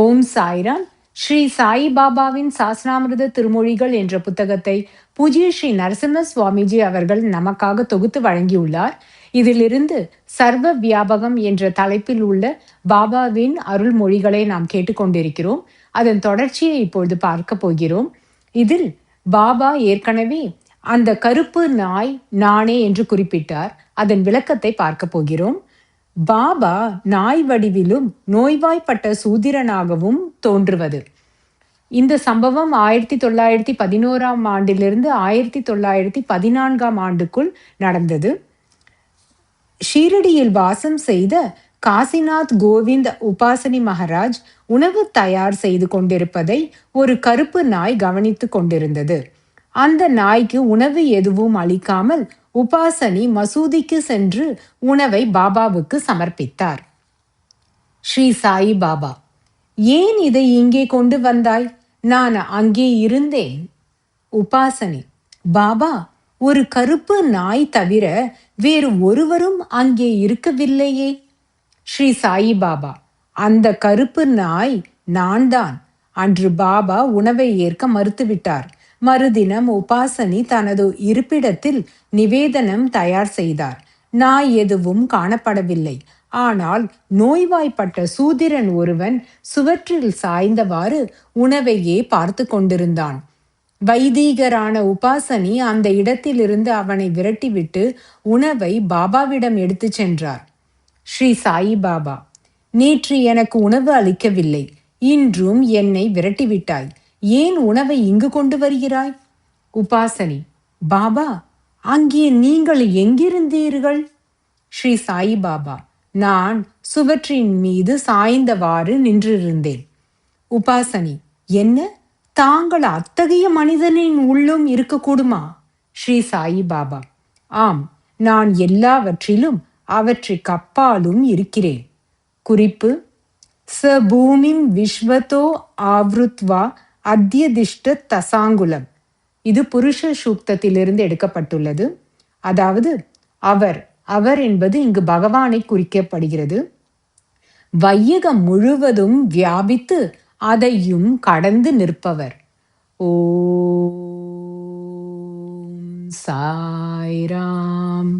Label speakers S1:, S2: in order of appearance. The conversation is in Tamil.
S1: ஓம் சாய்ராம். ஸ்ரீ சாய் பாபாவின் சாஸ்திராமிர்த திருமொழிகள் என்ற புத்தகத்தை பூஜ்ய ஸ்ரீ நரசிம்ம சுவாமிஜி அவர்கள் நமக்காக தொகுத்து வழங்கியுள்ளார். இதிலிருந்து சர்வ வியாபகம் என்ற தலைப்பில் உள்ள பாபாவின் அருள்மொழிகளை நாம் கேட்டுக்கொண்டிருக்கிறோம். அதன் தொடர்ச்சியை இப்பொழுது பார்க்க போகிறோம். இதில் பாபா ஏற்கனவே அந்த கருப்பு நாய் நானே என்று குறிப்பிட்டார். அதன் விளக்கத்தை பார்க்க போகிறோம். பாபா நாய் வடிவிலும் நோய்வாய்ப்பட்ட சூத்திரனாகவும் தோன்றுவது. இந்த சம்பவம் 1911ஆம் ஆண்டிலிருந்து 1914ஆம் ஆண்டுக்குள் நடந்தது. ஷீரடியில் வாசம் செய்த காசிநாத் கோவிந்த் உபாசனி மகாராஜ் உணவு தயார் செய்து கொண்டிருப்பதை ஒரு கருப்பு நாய் கவனித்துக் கொண்டிருந்தது. அந்த நாய்க்கு உணவு எதுவும் அளிக்காமல் உபாசனி மசூதிக்கு சென்று உணவை பாபாவுக்கு சமர்ப்பித்தார். ஸ்ரீ சாயி பாபா: ஏன் இதை இங்கே கொண்டு வந்தாய்? நான் அங்கே இருந்தேன். உபாசனி: பாபா, ஒரு கருப்பு நாய் தவிர வேறு ஒருவரும் அங்கே இருக்கவில்லையே. ஸ்ரீ சாயி பாபா: அந்த கருப்பு நாய் நான் தான். அன்று பாபா உணவை ஏற்க மறுத்துவிட்டார். மறுதினம் உபாசனி தனது இருப்பிடத்தில் நிவேதனம் தயார் செய்தார். நாய் எதுவும் காணப்படவில்லை. ஆனால் நோய்வாய்ப்பட்ட சூத்திரன் ஒருவன் சுவற்றில் சாய்ந்தவாறு உணவையே பார்த்து கொண்டிருந்தான். வைதீகரான உபாசனி அந்த இடத்திலிருந்து அவனை விரட்டிவிட்டு உணவை பாபாவிடம் எடுத்து சென்றார். ஸ்ரீ சாயி பாபா: நேற்று எனக்கு உணவு அளிக்கவில்லை, இன்றும் என்னை விரட்டிவிட்டாய். ஏன் உணவை இங்கு கொண்டு வருகிறாய்? உபாசனி: பாபா, அங்கே நீங்கள் எங்கிருந்தீர்கள்? ஸ்ரீ சாயி பாபா: நான் சுவற்றின் மீது சாய்ந்தவாறு நின்றிருந்தேன். உபாசனி: என்ன, தாங்கள் அத்தகைய மனிதனின் உள்ளும் இருக்கக்கூடுமா? ஸ்ரீ சாயி பாபா: ஆம், நான் எல்லாவற்றிலும் அவற்றிற்கு அப்பாலும் இருக்கிறேன். குறிப்பு: ச பூமிம் விஸ்வதோ ஆவ்ருத்வா அத்தியதிஷ்ட தசாங்குலம். இது புருஷ சூக்தத்திலிருந்து எடுக்கப்பட்டுள்ளது. அதாவது அவர் அவர் என்பது இங்கு பகவானை குறிக்கப்படுகிறது. வையகம் முழுவதும் வியாபித்து அதையும் கடந்து நிற்பவர். ஓம் சாய்ராம்.